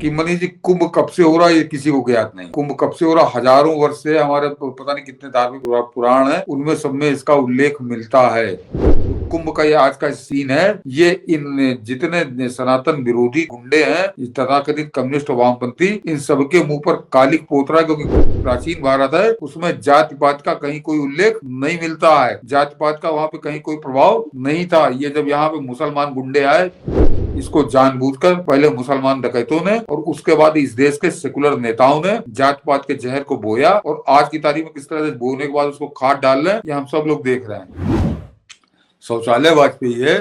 कि मनीष जी, कुंभ कब से हो रहा है ये किसी को ज्ञात नहीं। कुंभ कब से हो रहा, हजारों वर्ष से हमारे पता नहीं कितने धार्मिक पुराण है, उनमें सब में इसका उल्लेख मिलता है। तो कुंभ का ये आज का सीन है, ये इन जितने सनातन विरोधी गुंडे हैं, तथाकथित कम्युनिस्ट वामपंथी, इन सबके मुंह पर कालिक पोत रहा है, क्योंकि प्राचीन भारत है, उसमें जाति पात का कहीं कोई उल्लेख नहीं मिलता है। जाति पात का वहाँ पे कहीं कोई प्रभाव नहीं था। ये जब यहाँ पे मुसलमान गुंडे आए, इसको जानबूझकर पहले मुसलमान डकैतों ने और उसके बाद इस देश के सेकुलर नेताओं ने जात पात के जहर को बोया, और आज की तारीख में किस तरह से बोने के बाद उसको खाद डाल रहे हैं, ये हम सब लोग देख रहे हैं। शौचालय वाजपेयी है,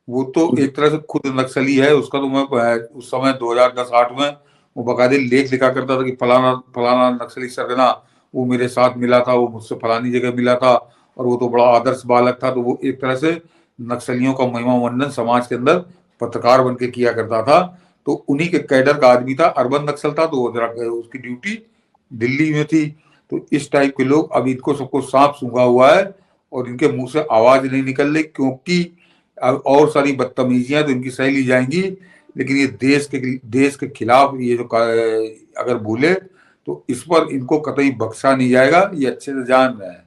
वो तो एक तरह से खुद नक्सली है। उसका तो मैं उस समय 2010-8 में वो बकायदे लेख लिखा करता था कि फलाना फलाना नक्सली सरगना वो मेरे साथ मिला था, वो मुझसे फलानी जगह मिला था, और वो तो बड़ा आदर्श बालक था। तो वो एक तरह से नक्सलियों का महिमा मंडन समाज के अंदर पत्रकार बन के किया करता था। तो उन्हीं के कैडर का आदमी था, अर्बन नक्सल था, तो उसकी ड्यूटी दिल्ली में थी। तो इस टाइप के लोग, अब इनको सबको सांप सूंघा हुआ है और इनके मुंह से आवाज नहीं निकल रही, क्योंकि और सारी बदतमीजियां तो इनकी सह ली जाएंगी, लेकिन ये देश के खिलाफ ये जो अगर बोले तो इस पर इनको कतई बख्शा नहीं जाएगा, ये अच्छे से जान रहे हैं।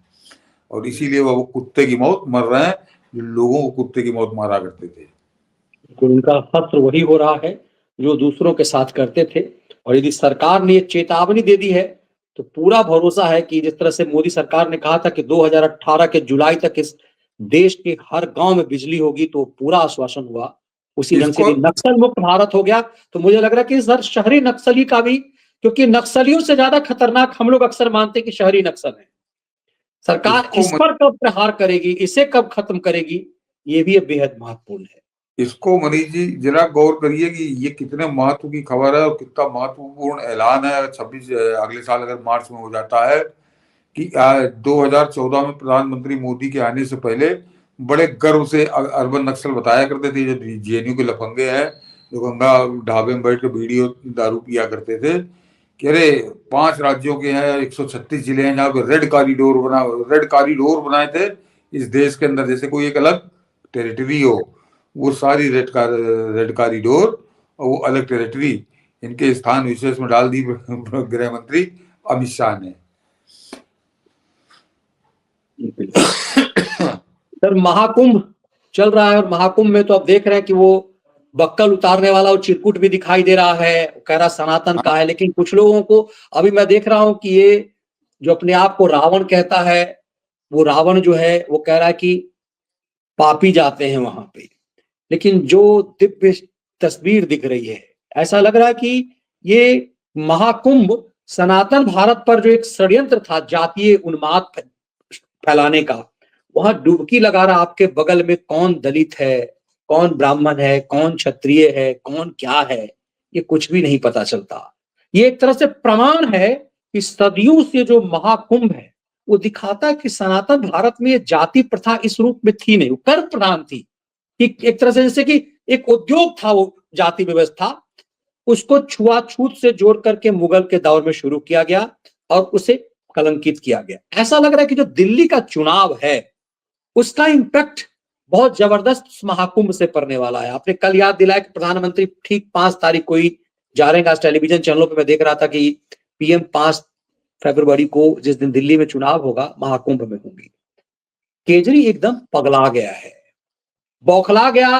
और इसीलिए वो कुत्ते की मौत मर रहे हैं जो लोगों को कुत्ते की मौत मारा करते थे। उनका हश्र वही हो रहा है जो दूसरों के साथ करते थे। और यदि सरकार ने चेतावनी दे दी है तो पूरा भरोसा है कि जिस तरह से मोदी सरकार ने कहा था कि 2018 के जुलाई तक इस देश के हर गांव में बिजली होगी, तो पूरा आश्वासन हुआ। उसी ढंग से नक्सल मुक्त भारत हो गया। तो मुझे लग रहा है कि इस शहरी नक्सली का भी, क्योंकि नक्सलियों से ज्यादा खतरनाक हम लोग अक्सर मानते हैं कि शहरी नक्सल है। सरकार इस पर कब प्रहार करेगी, इसे कब खत्म करेगी, ये भी बेहद महत्वपूर्ण है। इसको मनीष जी जरा गौर करिए कि ये कितने महत्व की खबर है और कितना महत्वपूर्ण ऐलान है। 26 अगले साल अगर मार्च में हो जाता है कि 2014 में प्रधानमंत्री मोदी के आने से पहले बड़े गर्व से अर्बन नक्सल बताया करते थे, जो जेएनयू के लफंगे हैं, जो गंगा ढाबे में बैठ के वीडियो दारू पिया करते थे, कि अरे 5 राज्यों के हैं, 136 जिले हैं जहाँ पे रेड कॉरिडोर बनाए थे इस देश के अंदर, जैसे कोई एक अलग टेरिटरी हो। वो सारी रेड कॉरिडोर और वो अलग टेरिटरी इनके स्थान विशेष में डाल दी गृह मंत्री अमित शाह ने। सर, महाकुंभ चल रहा है और महाकुंभ में तो आप देख रहे हैं कि वो बक्कल उतारने वाला वो चिरकुट भी दिखाई दे रहा है, कह रहा सनातन का है। लेकिन कुछ लोगों को अभी मैं देख रहा हूं कि ये जो अपने आप को रावण कहता है, वो रावण जो है वो कह रहा है कि पापी जाते हैं वहां पे। लेकिन जो दिव्य तस्वीर दिख रही है, ऐसा लग रहा है कि ये महाकुंभ सनातन भारत पर जो एक षड्यंत्र था जातीय उन्माद फैलाने का, वहां डुबकी लगा रहा। आपके बगल में कौन दलित है, कौन ब्राह्मण है, कौन क्षत्रिय है, कौन क्या है, ये कुछ भी नहीं पता चलता। ये एक तरह से प्रमाण है कि सदियों से जो महाकुंभ है वो दिखाता है कि सनातन भारत में ये जाति प्रथा इस रूप में थी नहीं, वो कर प्रधान थी। कि एक तरह से जैसे कि एक उद्योग था वो जाति व्यवस्था, उसको छुआछूत से जोड़ करके मुगल के दौर में शुरू किया गया और उसे कलंकित किया गया। ऐसा लग रहा है कि जो दिल्ली का चुनाव है उसका इंपैक्ट बहुत जबरदस्त महाकुंभ से पड़ने वाला है। आपने कल याद दिलाया कि प्रधानमंत्री ठीक 5 तारीख को ही जा रहे हैं। आज टेलीविजन चैनलों पे मैं देख रहा था कि पीएम 5 फरवरी को जिस दिन दिल्ली में चुनाव होगा महाकुंभ में होंगी। केजरी एकदम पगला गया है, बौखला गया।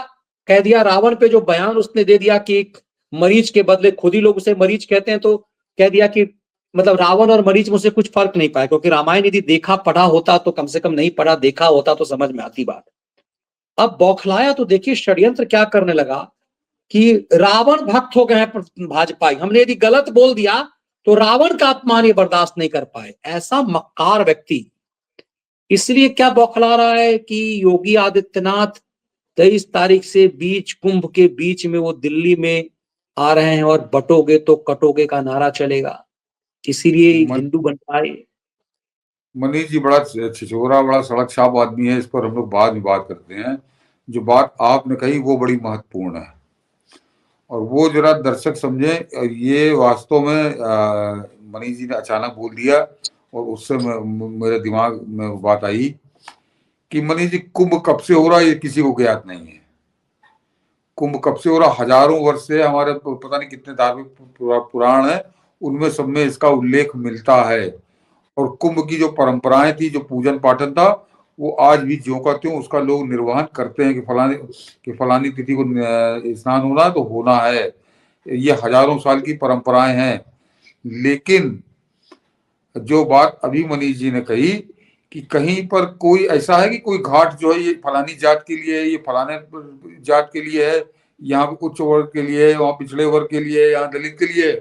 कह दिया रावण पे जो बयान उसने दे दिया कि मरीच के बदले, खुद ही लोग उसे मरीच कहते हैं, तो कह दिया कि मतलब रावण और मरीच में से कुछ फर्क नहीं पाया। क्योंकि रामायण यदि देखा पढ़ा होता तो कम से कम, नहीं पढ़ा देखा होता तो समझ में आती बात। अब बौखलाया तो देखिए षड्यंत्र क्या करने लगा कि रावण भक्त हो गए हैं भाजपाई। हमने यदि गलत बोल दिया तो रावण का अपमान ये बर्दाश्त नहीं कर पाए। ऐसा मक्कार व्यक्ति इसलिए क्या बौखला रहा है कि योगी आदित्यनाथ 23 तारीख से बीच कुंभ के बीच में वो दिल्ली में आ रहे हैं और बटोगे तो कटोगे का नारा चलेगा। इसीलिए हिंदू बन पाए। मनीष जी बड़ा छिछोरा, बड़ा सड़क छाप आदमी है, इस पर हम लोग बाद में बात करते हैं। जो बात आपने कही वो बड़ी महत्वपूर्ण है, और वो जरा दर्शक समझे। ये वास्तव में मनीष जी ने अचानक बोल दिया और उससे मेरे दिमाग में बात आई कि मनीष जी, कुंभ कब से हो रहा है ये किसी को ज्ञात नहीं है। कुंभ कब से हो रहा, हजारों वर्ष से हमारे पता नहीं कितने धार्मिक पुराण है, उनमें सब में इसका उल्लेख मिलता है। और कुंभ की जो परंपराएं थी, जो पूजन पाठन था, वो आज भी ज्यों का त्यों उसका लोग निर्वहन करते हैं कि फलानी तिथि को स्नान होना है तो होना है। ये हजारों साल की परंपराएं हैं। लेकिन जो बात अभी मनीष जी ने कही कि कहीं पर कोई ऐसा है कि कोई घाट जो है ये फलानी जात के लिए है, ये फलाने जात के लिए है, यहाँ पे उच्च वर्ग के लिए है, वहाँ पिछड़े वर्ग के लिए है, यहाँ दलित के लिए है।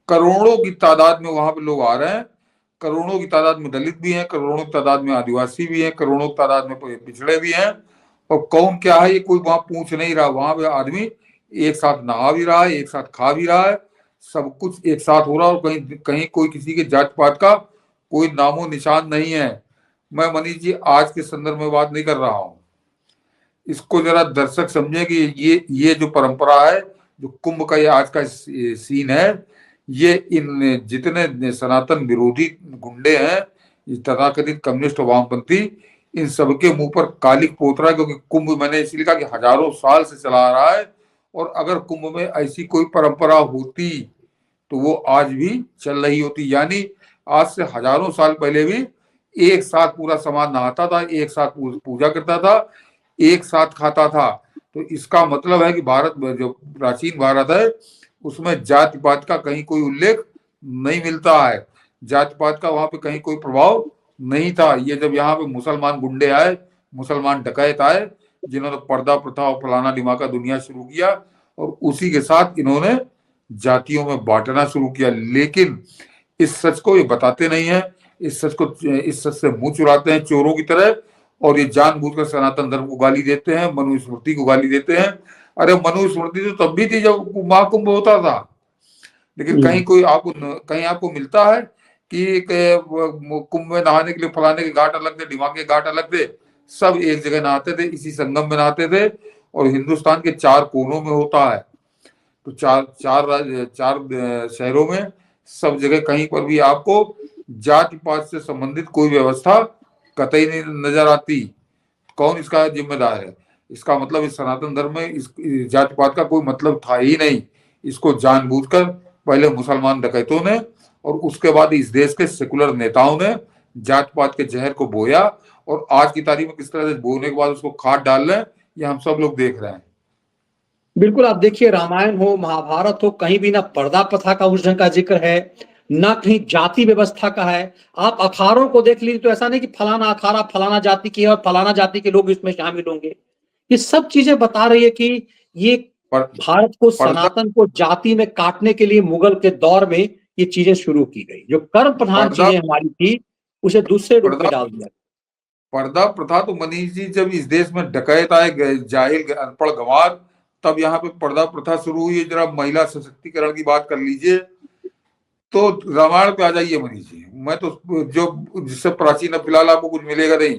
करोड़ों की तादाद में वहां पे लोग आ रहे हैं। करोड़ों की तादाद में दलित भी हैं, करोड़ों की तादाद में आदिवासी भी हैं, करोड़ों की तादाद में पिछड़े भी हैं। और कौन क्या है ये कोई वहां पूछ नहीं रहा। वहां पे आदमी एक साथ नहा भी रहा है, एक साथ खा भी रहा है, सब कुछ एक साथ हो रहा है। और कहीं कहीं कोई किसी के जात पात का कोई नामो निशान नहीं है। मैं मनीष जी आज के संदर्भ में बात नहीं कर रहा हूँ। इसको जरा दर्शक समझे कि ये जो परंपरा है, जो कुंभ का ये आज का सीन है, ये इन जितने सनातन विरोधी गुंडे हैं, तथाकथित कम्युनिस्ट वामपंथी, इन सबके मुंह पर कालिक पोत रहा है। क्योंकि कुंभ मैंने इसलिए कहा कि हजारों साल से चला आ रहा है। और अगर कुंभ में ऐसी कोई परंपरा होती तो वो आज भी चल रही होती। यानी आज से हजारों साल पहले भी एक साथ पूरा समाज नहाता था, एक साथ पूजा करता था, एक साथ खाता था। तो इसका मतलब है कि भारत जो प्राचीन भारत है उसमें जाति पात का कहीं कोई उल्लेख नहीं मिलता है। जाति पात का वहां पे कहीं कोई प्रभाव नहीं था। ये जब यहाँ पे मुसलमान गुंडे आए, मुसलमान डकैत आए, जिन्होंने पर्दा प्रथा और फलाना डिमाका दुनिया शुरू किया, और उसी के साथ इन्होंने जातियों में बांटना शुरू किया। लेकिन इस सच को ये बताते नहीं है, इस सच से मुंह चुराते हैं चोरों की तरह। और ये जानबूझकर सनातन धर्म को गाली देते हैं, मनुस्मृति को गाली देते हैं। अरे मनुस्मृति तो तब भी थी जब महाकुंभ होता था। लेकिन कहीं आपको मिलता है कि कुंभ में नहाने के लिए फलाने के घाट अलग थे, ढिमाके के घाट अलग थे, सब एक जगह नहाते थे, इसी संगम में नहाते थे। और हिंदुस्तान के 4 कोनों में होता है। तो चार शहरों में सब जगह कहीं पर भी आपको जाति पात से संबंधित कोई व्यवस्था कतई नहीं नजर आती। कौन इसका जिम्मेदार है? इसका मतलब इस सनातन धर्म में इस जाति पात का कोई मतलब था ही नहीं। इसको जानबूझकर पहले मुसलमान डकैतों ने और उसके बाद इस देश के सेकुलर नेताओं ने जात पात के जहर को बोया। और आज की तारीख में किस तरह से बोने के बाद उसको खाद डाल रहे हैं, ये हम सब लोग देख रहे हैं। बिल्कुल, आप देखिए, रामायण हो, महाभारत हो, कहीं भी ना पर्दा प्रथा का उस ढंग का जिक्र है, ना कहीं जाति व्यवस्था का है। आप अखाड़ों को देख लीजिए तो ऐसा नहीं कि फलाना अखाड़ा फलाना जाति की है और फलाना जाति के लोग इसमें शामिल होंगे। ये सब चीजें बता रही है कि ये भारत को, सनातन को जाति में काटने के लिए मुगल के दौर में ये चीजें शुरू की गई। जो कर्म प्रधान चीजें हमारी थी उसे दूसरे रूप में डाल दिया। पर्दा प्रथा तो मनीष जी जब इस देश में डकैत आए, जाहिल अनपढ़ गंवार, तब यहाँ पे पर्दा प्रथा शुरू हुई है। जरा महिला सशक्तिकरण की बात कर लीजिए तो रामायण पे आ जाइए मनीष जी। मैं तो जो जिससे प्राचीन फिलहाल आपको कुछ मिलेगा नहीं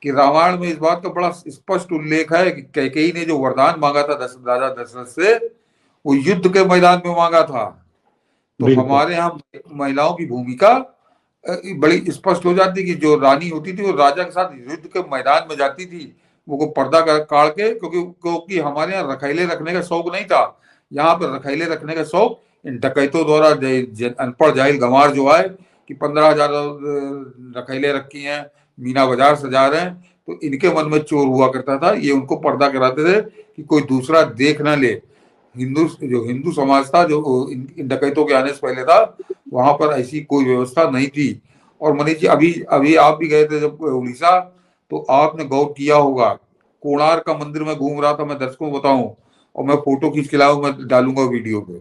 कि रामायण में इस बात का बड़ा स्पष्ट उल्लेख है कि कैकेयी ने जो वरदान मांगा था राजा दशरथ से, वो युद्ध के मैदान में मांगा था। तो हमारे यहाँ महिलाओं की भूमिका बड़ी स्पष्ट हो जाती कि जो रानी होती थी वो राजा के साथ युद्ध के मैदान में जाती थी, वो पर्दा काट के। क्योंकि हमारे यहाँ रखैले रखने का शौक नहीं था। यहाँ पर रखैले रखने का शौक इन डकैतों द्वारा अनपढ़ जाहिल गंवार जो आए कि 15,000 रखैले रखी हैं, मीना बाजार सजा रहे हैं, तो इनके मन में चोर हुआ करता था। ये उनको पर्दा कराते थे कि कोई दूसरा देख ना ले। हिंदू समाज था जो इन डकैतों के आने से पहले था, वहां पर ऐसी कोई व्यवस्था नहीं थी। और मनीष जी अभी आप भी गए थे जब उड़ीसा, तो आपने गौर किया होगा, कोणार्क का मंदिर में घूम रहा था, मैं दर्शकों को बताऊं, और मैं फोटो खींच के लाऊं, मैं डालूंगा वीडियो पे,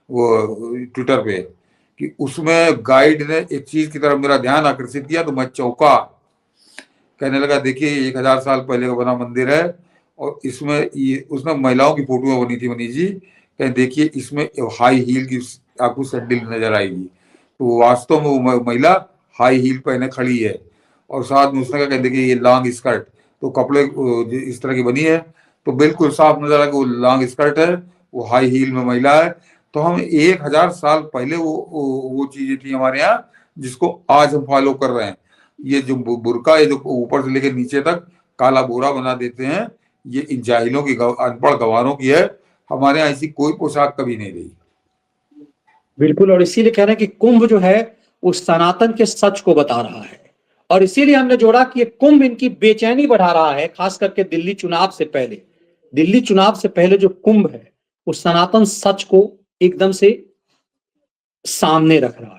वो ट्विटर पे, कि उसमें गाइड ने एक चीज की तरफ मेरा ध्यान आकर्षित किया तो मैं चौंका। कहने लगा देखिए 1000 साल पहले का बना मंदिर है और इसमें उसमें महिलाओं की फोटो बनी थी मनीष जी। कहीं देखिए इसमें हाई हील की आपको सैंडल नजर आएगी। तो वास्तव में वो महिला हाई हील पहने खड़ी है और साथ में उसने कहा देखिए ये लॉन्ग स्कर्ट, तो कपड़े इस तरह की बनी है, तो बिल्कुल साफ नजर आ कि वो लॉन्ग स्कर्ट है, वो हाई हील में महिला है। तो हम 1000 साल पहले वो चीजें थी हमारे यहाँ जिसको आज हम फॉलो कर रहे हैं। ये जो बुर्का, ये जो ऊपर से लेकर नीचे तक काला बोरा बना देते हैं, ये इन जाहिलों की, अनपढ़ गवारों की है। हमारे यहाँ ऐसी कोई पोशाक कभी नहीं रही। बिल्कुल, और इसीलिए कह रहे हैं कि कुंभ जो है वो सनातन के सच को बता रहा है, और इसीलिए हमने जोड़ा कि ये कुंभ इनकी बेचैनी बढ़ा रहा है, खास करके दिल्ली चुनाव से पहले। दिल्ली चुनाव से पहले जो कुंभ है वो सनातन सच को एकदम से सामने रख रहा है।